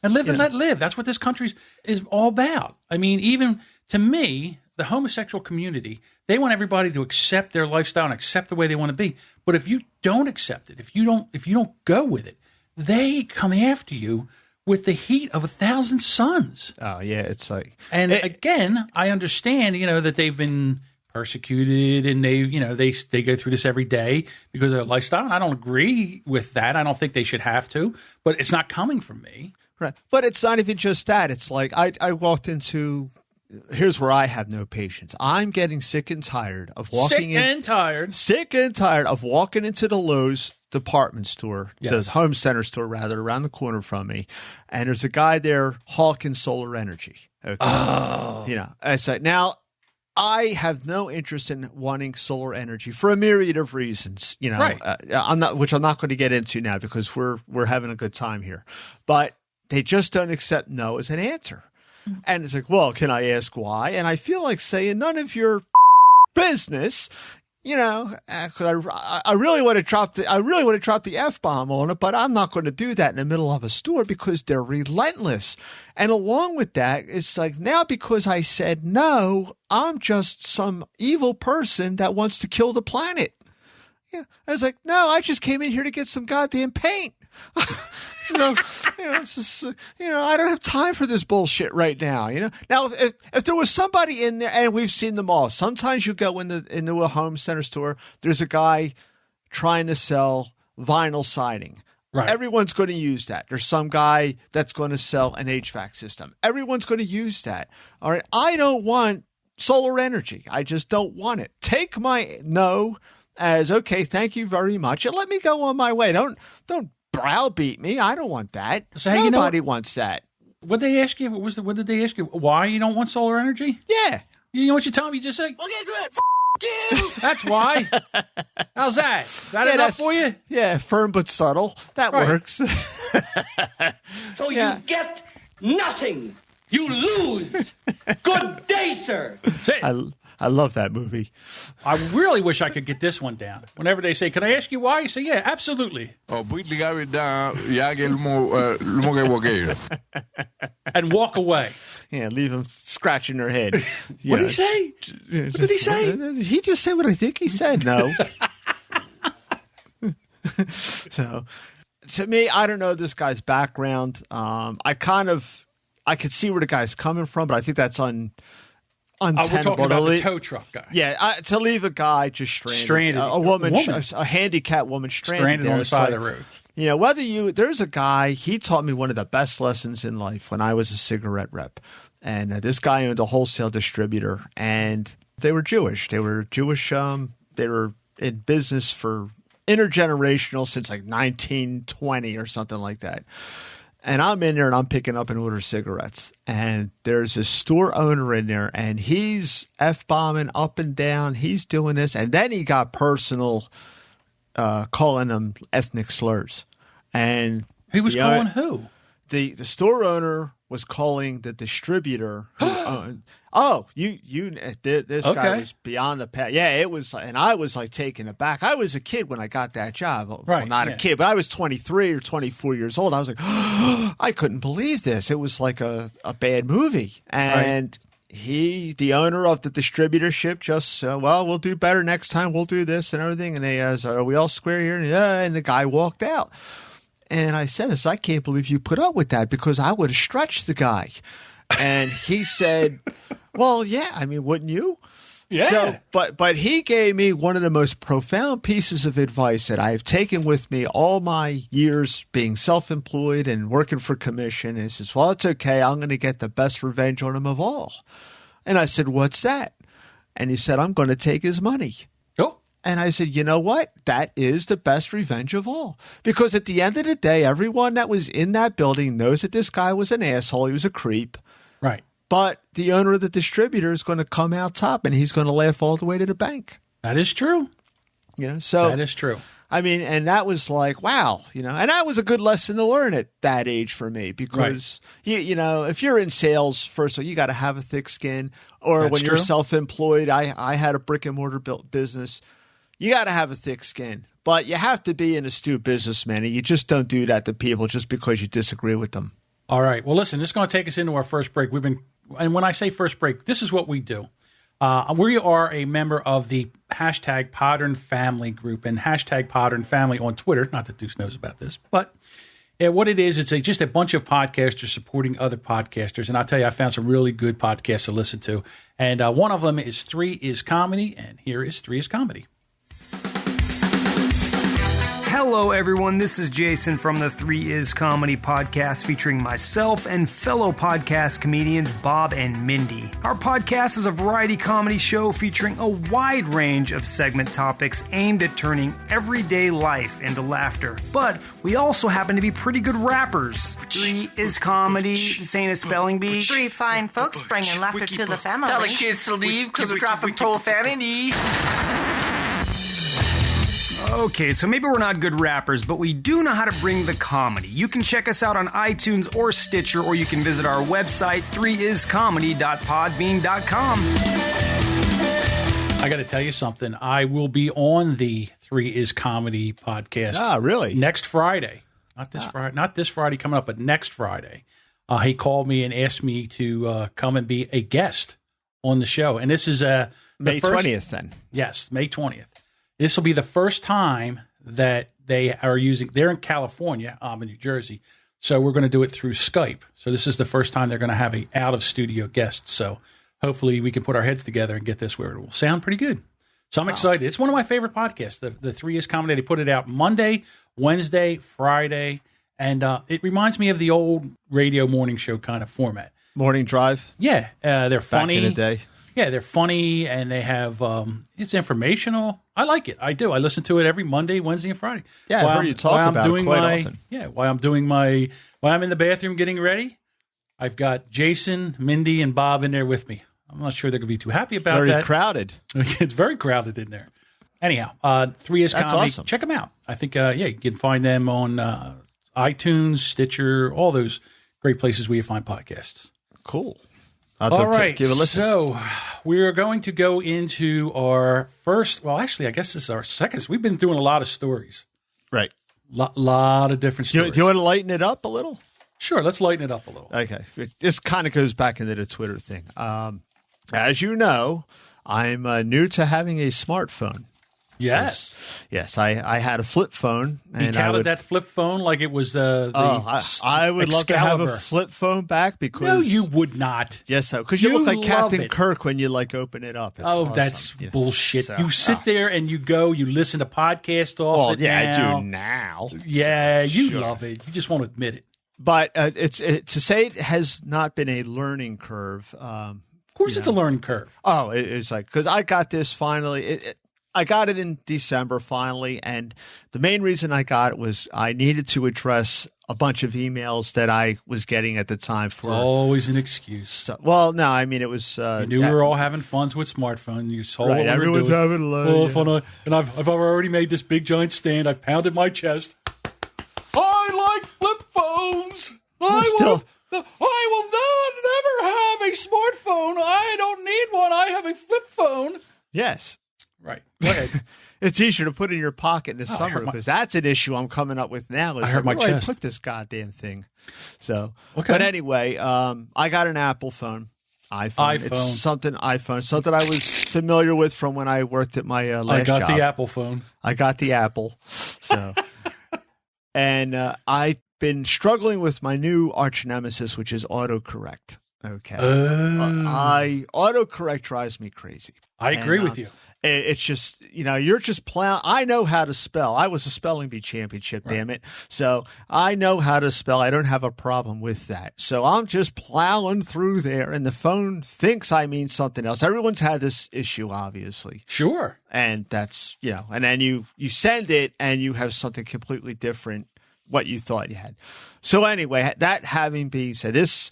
And live and let live. That's what this country is all about. I mean, even to me, the homosexual community, they want everybody to accept their lifestyle and accept the way they want to be. But if you don't accept it, if you don't go with it, they come after you with the heat of 1,000 suns. Oh yeah, it's like. And again, I understand, that they've been persecuted and they go through this every day because of their lifestyle. And I don't agree with that. I don't think they should have to, but it's not coming from me. Right. But it's not even just that. It's like I walked into. Here's where I have no patience. I'm getting sick and tired of walking Sick and tired of walking into the Lowe's department store, the home center store, rather, around the corner from me. And there's a guy there hawking solar energy. Okay. Oh. It's like, now, I have no interest in wanting solar energy for a myriad of reasons, Right. Which I'm not going to get into now, because we're having a good time here. But they just don't accept no as an answer. And again, the liberals, they want everybody to understand their position. But if you don't agree with their position, then they are they just don't accept no as an answer. And it's like, well, can I ask why? And I feel like saying none of your business. You know, because I really want to drop the F-bomb on it, but I'm not going to do that in the middle of a store because they're relentless. And along with that, it's like now because I said no, I'm just some evil person that wants to kill the planet. Yeah, I was like, no, I just came in here to get some goddamn paint. So, it's just, I don't have time for this bullshit right now. Now if there was somebody in there, and we've seen them all. Sometimes you go into a home center store. There's a guy trying to sell vinyl siding. Right. Everyone's going to use that. There's some guy that's going to sell an HVAC system. Everyone's going to use that. All right. I don't want solar energy. I just don't want it. Take my no as okay. Thank you very much, and let me go on my way. Don't browbeat me. I don't want that. So, nobody wants that. What did they ask you? What did they ask you? Why you don't want solar energy? Yeah. You know what you tell them? You just say, okay, good. You. That's why. How's that? That enough for you? Yeah, firm but subtle. That works. So you get nothing. You lose. Good day, sir. I love that movie. I really wish I could get this one down. Whenever they say, can I ask you why? You say, yeah, absolutely. And walk away. Yeah, leave them scratching their head. What did he say? What did he say? He just said what I think he said. No. So, to me, I don't know this guy's background. I could see where the guy's coming from, but I think that's untenable. We're talking about the tow truck guy. Yeah, to leave a guy just stranded. A woman, a handicapped woman stranded on the side of the road. There's a guy, he taught me one of the best lessons in life when I was a cigarette rep. And this guy owned a wholesale distributor, and they were Jewish. They were in business for intergenerational since like 1920 or something like that. And I'm in there and I'm picking up an order of cigarettes. And there's a store owner in there and he's F-bombing up and down. He's doing this. And then he got personal, calling them ethnic slurs. And he was calling who? The store owner was calling the distributor who owned. This guy was beyond the past. Yeah, it was, and I was like taken aback. I was a kid when I got that job. Well, not a kid, but I was 23 or 24 years old. I was like, I couldn't believe this. It was like a bad movie. And the owner of the distributorship just, we'll do better next time. We'll do this and everything. And they asked, are we all square here? And the guy walked out. And I said, I can't believe you put up with that because I would have stretched the guy. And he said, well, yeah, I mean, wouldn't you? Yeah. So, but he gave me one of the most profound pieces of advice that I've taken with me all my years being self-employed and working for commission. And he says, well, it's okay. I'm going to get the best revenge on him of all. And I said, what's that? And he said, I'm going to take his money. Oh. And I said, you know what? That is the best revenge of all. Because at the end of the day, everyone that was in that building knows that this guy was an asshole. He was a creep. Right. But the owner of the distributor is going to come out top, and he's going to laugh all the way to the bank. That is true. So that is true. I mean, and that was like, wow, and that was a good lesson to learn at that age for me because, if you're in sales, first of all, you got to have a thick skin. Or when you're self-employed, I had a brick and mortar built business. You got to have a thick skin, but you have to be an astute businessman, and you just don't do that to people just because you disagree with them. All right. Well, listen, this is going to take us into our first break. And when I say first break, this is what we do. We are a member of the hashtag Podern Family group and hashtag Podern Family on Twitter. Not that Deuce knows about this, but what it is, it's just a bunch of podcasters supporting other podcasters. And I'll tell you, I found some really good podcasts to listen to. And one of them is 3 is Comedy, and here is 3 is Comedy. Hello, everyone. This is Jason from the 3 is Comedy podcast featuring myself and fellow podcast comedians Bob and Mindy. Our podcast is a variety comedy show featuring a wide range of segment topics aimed at turning everyday life into laughter. But we also happen to be pretty good rappers. 3 is Comedy. This ain't a spelling bee. 3 fine folks bringing laughter to the family. Tell the kids to leave because we're dropping profanity. Okay, so maybe we're not good rappers, but we do know how to bring the comedy. You can check us out on iTunes or Stitcher, or you can visit our website, 3iscomedy.podbean.com. I got to tell you something. I will be on the 3 Is Comedy podcast. Ah, really? Next Friday. Not this Friday coming up, but next Friday. He called me and asked me to come and be a guest on the show. And this is May 20th then. Yes, May 20th. This will be the first time that they are they're in California, I'm in New Jersey. So we're going to do it through Skype. So this is the first time they're going to have an out-of-studio guest. So hopefully we can put our heads together and get this where it will sound pretty good. So I'm excited. It's one of my favorite podcasts, the 3 Is Comedy. They put it out Monday, Wednesday, Friday, and it reminds me of the old radio morning show kind of format. Morning Drive? Yeah. They're funny. Back in the day. Yeah, they're funny, and they have it's informational. I like it. I do. I listen to it every Monday, Wednesday, and Friday. Yeah, I heard you talk about it quite often. Yeah, while I'm in the bathroom getting ready, I've got Jason, Mindy, and Bob in there with me. I'm not sure they're going to be too happy about that. Very crowded. It's very crowded in there. Anyhow, 3 Is Comedy. Awesome. Check them out. I think, you can find them on iTunes, Stitcher, all those great places where you find podcasts. Cool. All right. Give a listen. So we are going to go into our first. Well, actually, I guess this is our second. We've been doing a lot of stories. Right. Lot of different stories. Do you want to lighten it up a little? Sure. Let's lighten it up a little. Okay. This kind of goes back into the Twitter thing. As you know, I'm new to having a smartphone. Yes. Yes, I had a flip phone. You touted that flip phone like it was I would love to have a flip phone back because... No, you would not. Yes, because you look like Captain Kirk when you open it up. It's awesome. That's bullshit. So, you sit there and you listen to podcasts off it now. I do now. Yeah, you love it. You just won't admit it. But to say it has not been a learning curve. Of course it's a learning curve. Oh, it's like, because I got this finally... I got it in December finally, and the main reason I got it was I needed to address a bunch of emails that I was getting at the time. For it's always an excuse. Well, no, I mean it was. You knew we were all having fun with smartphones. You told right, everyone's having a lot. Fun, and I've already made this big giant stand. I've pounded my chest. I like flip phones. I will never have a smartphone. I don't need one. I have a flip phone. Yes. Right. Go ahead. It's easier to put in your pocket in the summer because that's an issue I'm coming up with now. I hurt my chest. I put this goddamn thing. So, okay. But anyway, I got an Apple phone. iPhone. It's something I was familiar with from when I worked at my last job. I got the Apple phone. I got the Apple. So, and I've been struggling with my new arch nemesis, which is autocorrect. Okay. Autocorrect drives me crazy. I agree with you. It's just, you're just plowing. I know how to spell. I was a spelling bee championship, damn it. So I know how to spell. I don't have a problem with that. So I'm just plowing through there, and the phone thinks I mean something else. Everyone's had this issue, obviously. Sure. And that's, and then you send it, and you have something completely different what you thought you had. So anyway, that having been said, this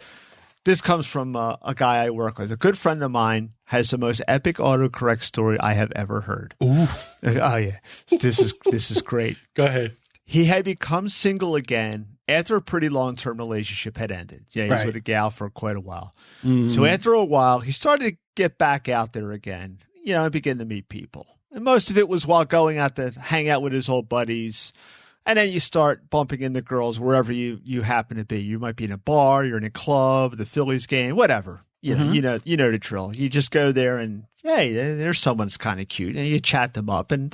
comes from a guy I work with. A good friend of mine has the most epic autocorrect story I have ever heard. Ooh. Oh, yeah. This is great. Go ahead. He had become single again after a pretty long-term relationship had ended. Yeah, he was with a gal for quite a while. Mm-hmm. So after a while, he started to get back out there again, and begin to meet people. And most of it was while going out to hang out with his old buddies. And then you start bumping into girls wherever you happen to be. You might be in a bar, you're in a club, the Phillies game, whatever. You know the drill. You just go there and, hey, there's someone's kind of cute. And you chat them up and,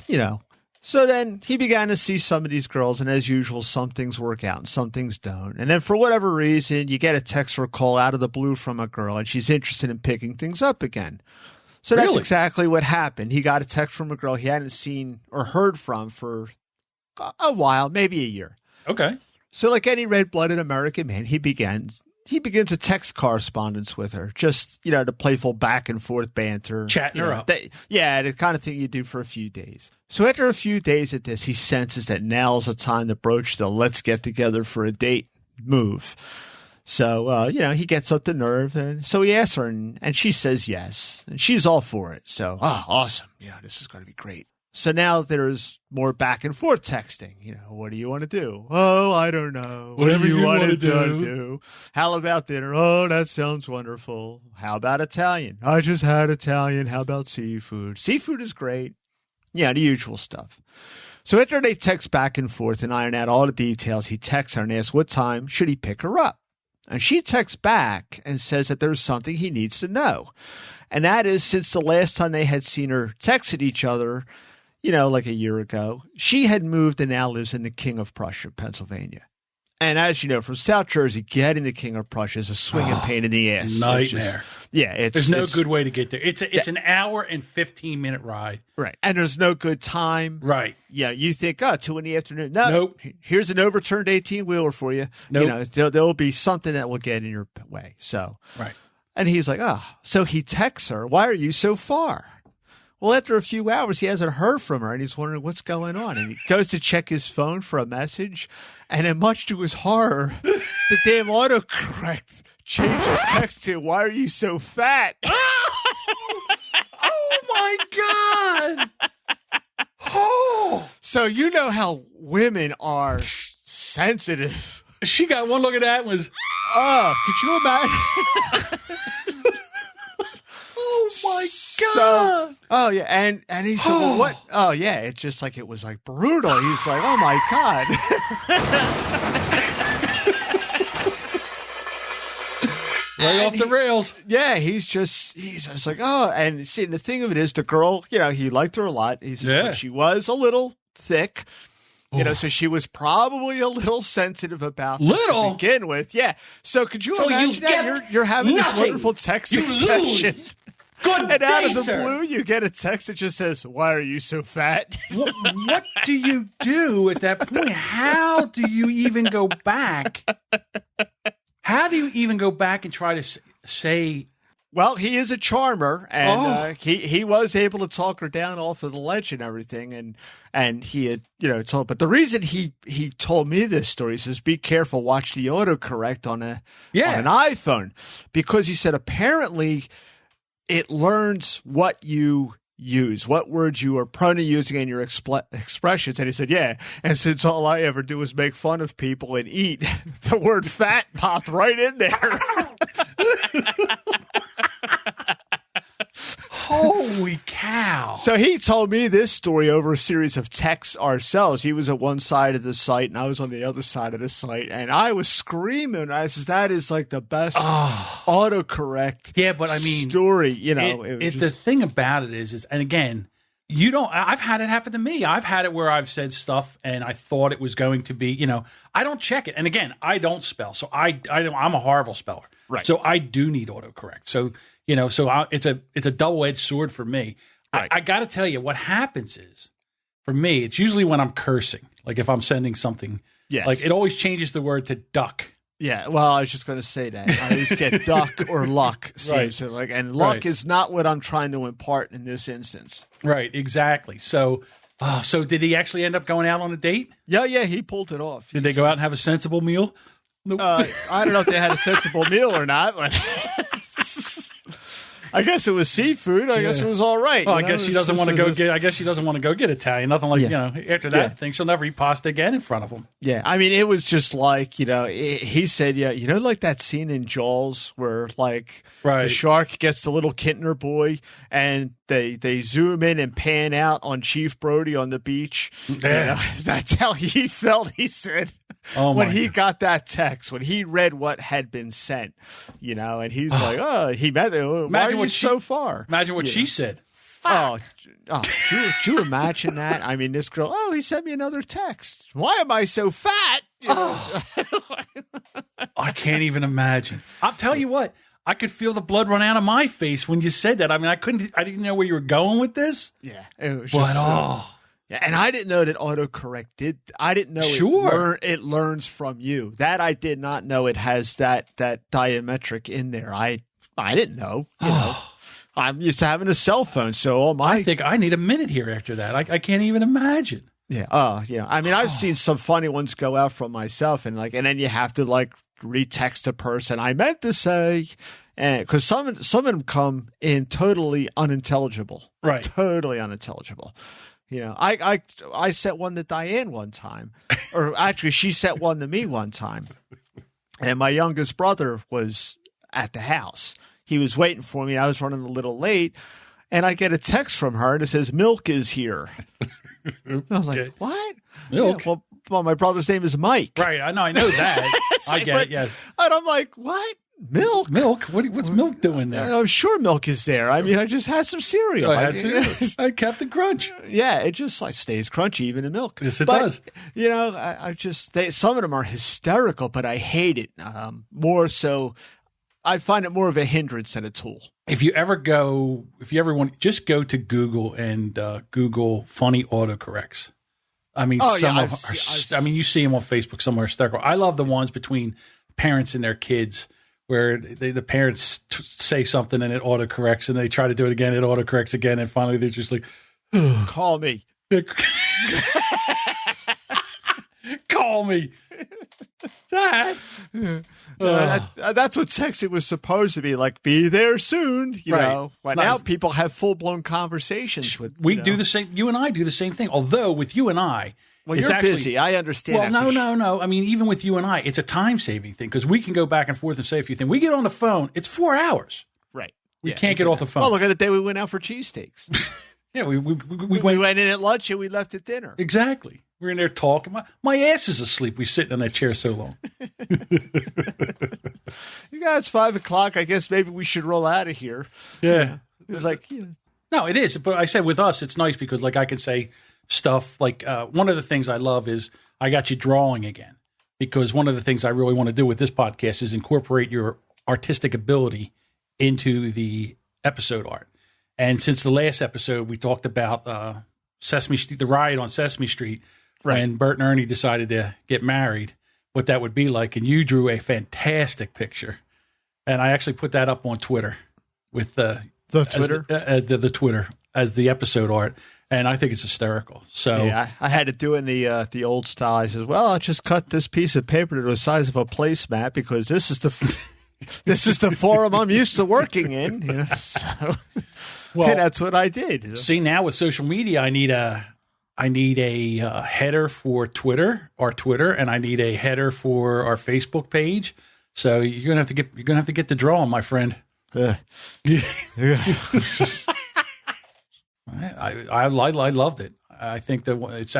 So then he began to see some of these girls. And as usual, some things work out and some things don't. And then for whatever reason, you get a text or a call out of the blue from a girl and she's interested in picking things up again. So that's exactly what happened. He got a text from a girl he hadn't seen or heard from for a while, maybe a year. Okay. So like any red-blooded American man, he begins a text correspondence with her, just, the playful back and forth banter. Chatting her up. The kind of thing you do for a few days. So after a few days at this, he senses that now's the time to broach the let's get together for a date move. So, he gets up the nerve, and so he asks her, and she says yes. And she's all for it. So, awesome. Yeah, this is going to be great. So now there's more back and forth texting. What do you want to do? Oh, I don't know. Whatever you want to do. How about dinner? Oh, that sounds wonderful. How about Italian? I just had Italian. How about seafood? Seafood is great. Yeah, the usual stuff. So after they text back and forth and iron out all the details, he texts her and asks what time should he pick her up. And she texts back and says that there's something he needs to know. And that is, since the last time they had seen her texted each other, like a year ago, she had moved and now lives in the King of Prussia, Pennsylvania. And as you know, from South Jersey, getting the King of Prussia is a swinging pain in the ass. Nightmare. There's no good way to get there. It's an hour and 15-minute ride. Right. And there's no good time. Right. Yeah. You think, 2 in the afternoon. No. Nope. Here's an overturned 18-wheeler for you. Nope. There'll be something that will get in your way. So. Right. And he's like, So he texts her, why are you so far? Well, after a few hours, he hasn't heard from her, and he's wondering what's going on. And he goes to check his phone for a message, and then much to his horror, the damn autocorrect changes text to, why are you so fat? Oh, my God. Oh. So you know how women are sensitive. She got one look at that and was... could you imagine? Oh my God! And he said, "Well, what? Oh yeah, it's just like it was like brutal." He's like, "Oh my God!" Right off the rails. Yeah, he's just like, and see, the thing of it is, the girl, he liked her a lot. He says, but she was a little thick. So she was probably a little sensitive about this to begin with. Yeah. So could you imagine that you're having this wonderful texting session? Good out of the blue, you get a text that just says, why are you so fat? What do you do at that point? How do you even go back? How do you even go back and try to say... Well, he is a charmer, and he was able to talk her down off of the ledge and everything, and he had, told. But the reason he told me this story, he says, be careful, watch the autocorrect on an iPhone, because he said apparently it learns what you use, what words you are prone to using in your expressions. And he said, and since all I ever do is make fun of people and eat, the word fat popped right in there. Holy cow. So he told me this story over a series of texts ourselves. He was at one side of the site and I was on the other side of the site, and I was screaming. I says, that is like the best autocorrect story. The thing about it is, and again, I've had it happen to me. I've had it where I've said stuff and I thought it was going to be, I don't check it. And again, I don't spell. So I'm a horrible speller. Right. So I do need autocorrect. So, it's a double-edged sword for me. Right. I got to tell you, what happens is, for me, it's usually when I'm cursing. Like if I'm sending something, like it always changes the word to duck. Yeah, well, I was just going to say that. I always get duck or luck. Seems like, and luck is not what I'm trying to impart in this instance. Right, exactly. So did he actually end up going out on a date? Yeah, he pulled it off. Did they go out and have a sensible meal? Nope. I don't know if they had a sensible meal or not, but I guess it was seafood. I guess it was all right. Well, I guess she doesn't want to go get. I guess she doesn't want to go get Italian. Nothing like after that thing, she'll never eat pasta again in front of him. Yeah, I mean, it was just like he said, like that scene in Jaws where like the shark gets the little Kintner boy and they zoom in and pan out on Chief Brody on the beach. Yeah. That's how he felt. He said. When he got that text, when he read what had been sent, and he's like, why are you so far? Imagine what she said. Do you imagine that? I mean, this girl, he sent me another text. Why am I so fat? I can't even imagine. I'll tell you what, I could feel the blood run out of my face when you said that. I mean, I didn't know where you were going with this. Yeah. It was just yeah, and I didn't know that autocorrect did. I didn't know it learns from you. That I did not know it has that diametric in there. I didn't know. I'm used to having a cell phone, so I think I need a minute here after that. I can't even imagine. Yeah. I mean, I've seen some funny ones go out from myself, and then you have to retext a person. I meant to say. Because some of them come in totally unintelligible. Right. Totally unintelligible. You know, I sent one to Diane one time, or actually she sent one to me one time. And my youngest brother was at the house. He was waiting for me. I was running a little late, and I get a text from her and it says, "Milk is here." I was like, "What? Milk?" Yeah, well, my brother's name is Mike. Right. I know that. I get it. Yes. And I'm like, "What? Milk? Milk? What's Milk doing there?" I'm sure Milk is there. I mean, I just had some cereal. I had cereal. I kept the crunch. Yeah, it just like stays crunchy even in milk. Yes, it does. You know, some of them are hysterical, but I hate it more so. I find it more of a hindrance than a tool. If you ever want, just go to Google and Google funny autocorrects. I mean, you see them on Facebook. Some are hysterical. I love the ones between parents and their kids where the parents say something and it autocorrects, and they try to do it again, it autocorrects again, and finally they're just like, "Call me, call me, Dad." That's what texting was supposed to be like. Be there soon, you know. But now people have full blown conversations with. We do the same. You and I do the same thing. Although with you and I. Well, you're busy. I understand. Well, no. I mean, even with you and I, it's a time-saving thing because we can go back and forth and say a few things. We get on the phone, it's 4 hours. Right. We can't get off the phone. Well, look at the day we went out for cheesesteaks. Yeah, we went in at lunch and we left at dinner. Exactly. We're in there talking. My ass is asleep. We sitting in that chair so long. You guys, 5 o'clock. I guess maybe we should roll out of here. Yeah. It was like, No, it is. But I said with us, it's nice because like I can say stuff like one of the things I love is I got you drawing again, because one of the things I really want to do with this podcast is incorporate your artistic ability into the episode art. And since the last episode, we talked about Sesame Street, the riot on Sesame Street, when Bert and Ernie decided to get married, what that would be like. And you drew a fantastic picture. And I actually put that up on Twitter with the Twitter as the episode art. And I think it's hysterical. So yeah, I had to do in the old style. I said, "Well, I'll just cut this piece of paper to the size of a placemat because this is the forum I'm used to working in." You know? So, well, and that's what I did. See, now with social media, I need a header for our Twitter, and I need a header for our Facebook page. So you're gonna have to get the drawing, my friend. I loved it. I think that it's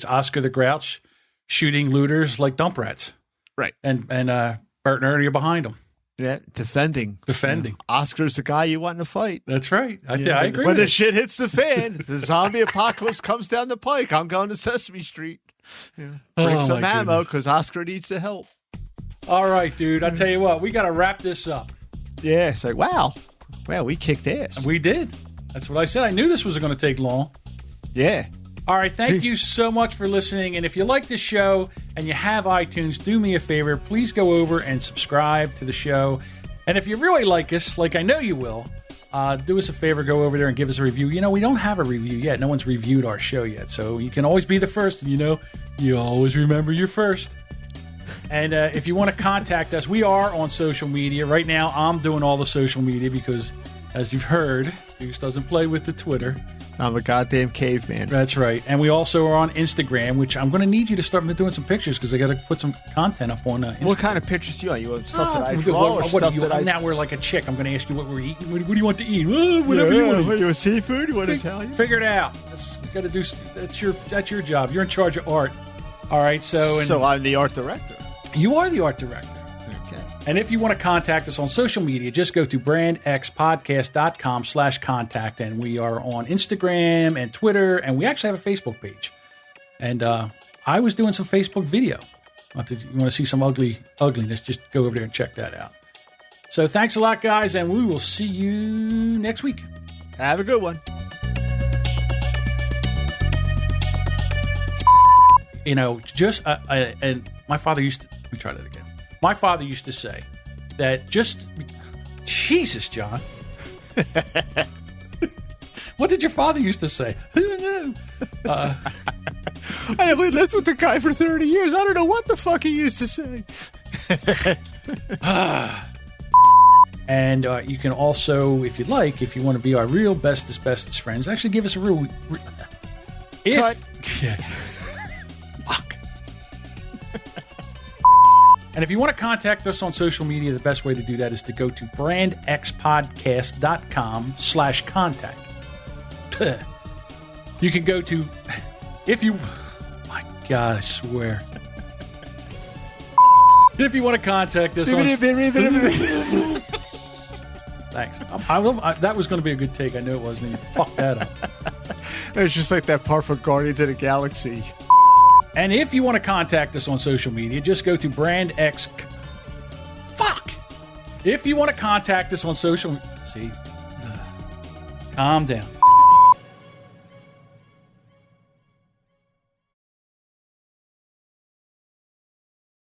Oscar the Grouch shooting looters like dump rats, right? And Bert and Ernie are behind him. Yeah, defending. Oscar's the guy you want to fight. That's right. I agree. When the shit hits the fan, the zombie apocalypse comes down the pike. I'm going to Sesame Street. Bring some ammo because Oscar needs the help. All right, dude. I tell you what, we got to wrap this up. Yeah, it's like wow, we kicked ass. We did. That's what I said. I knew this wasn't going to take long. Yeah. All right. Thank you so much for listening. And if you like the show and you have iTunes, do me a favor. Please go over and subscribe to the show. And if you really like us, like I know you will, do us a favor. Go over there and give us a review. You know, we don't have a review yet. No one's reviewed our show yet. So you can always be the first. And, you always remember you're first. And if you want to contact us, we are on social media. Right now, I'm doing all the social media because, as you've heard, Deuce doesn't play with the Twitter. I'm a goddamn caveman. That's right. And we also are on Instagram, which I'm going to need you to start doing some pictures because I got to put some content up on Instagram. What kind of pictures do you want? You want stuff that I draw or stuff that I... Now we're like a chick. I'm going to ask you what we're eating. What do you want to eat? Whatever you want to eat. You want seafood? You want Italian? Figure it out. You got to do. That's your job. You're in charge of art. All right. So I'm the art director. You are the art director. And if you want to contact us on social media, just go to brandxpodcast.com/contact. And we are on Instagram and Twitter, and we actually have a Facebook page. And I was doing some Facebook video. You want to see some ugliness, just go over there and check that out. So thanks a lot, guys, and we will see you next week. Have a good one. And my father used to... Let me try that again. My father used to say that Jesus, John. What did your father used to say? Who knew? I only lived with the guy for 30 years. I don't know what the fuck he used to say. And you can also, if you'd like, if you want to be our real bestest friends, actually give us a real... Cut. Yeah. Fuck. And if you want to contact us on social media, the best way to do that is to go to brandxpodcast.com/contact. You can go to, my God, I swear. If you want to contact us on... Thanks. That was going to be a good take. I knew it wasn't. You fucked that up. It's just like that part from Guardians of the Galaxy. And if you want to contact us on social media, just go to BrandX. Fuck! If you want to contact us on social... See? Calm down.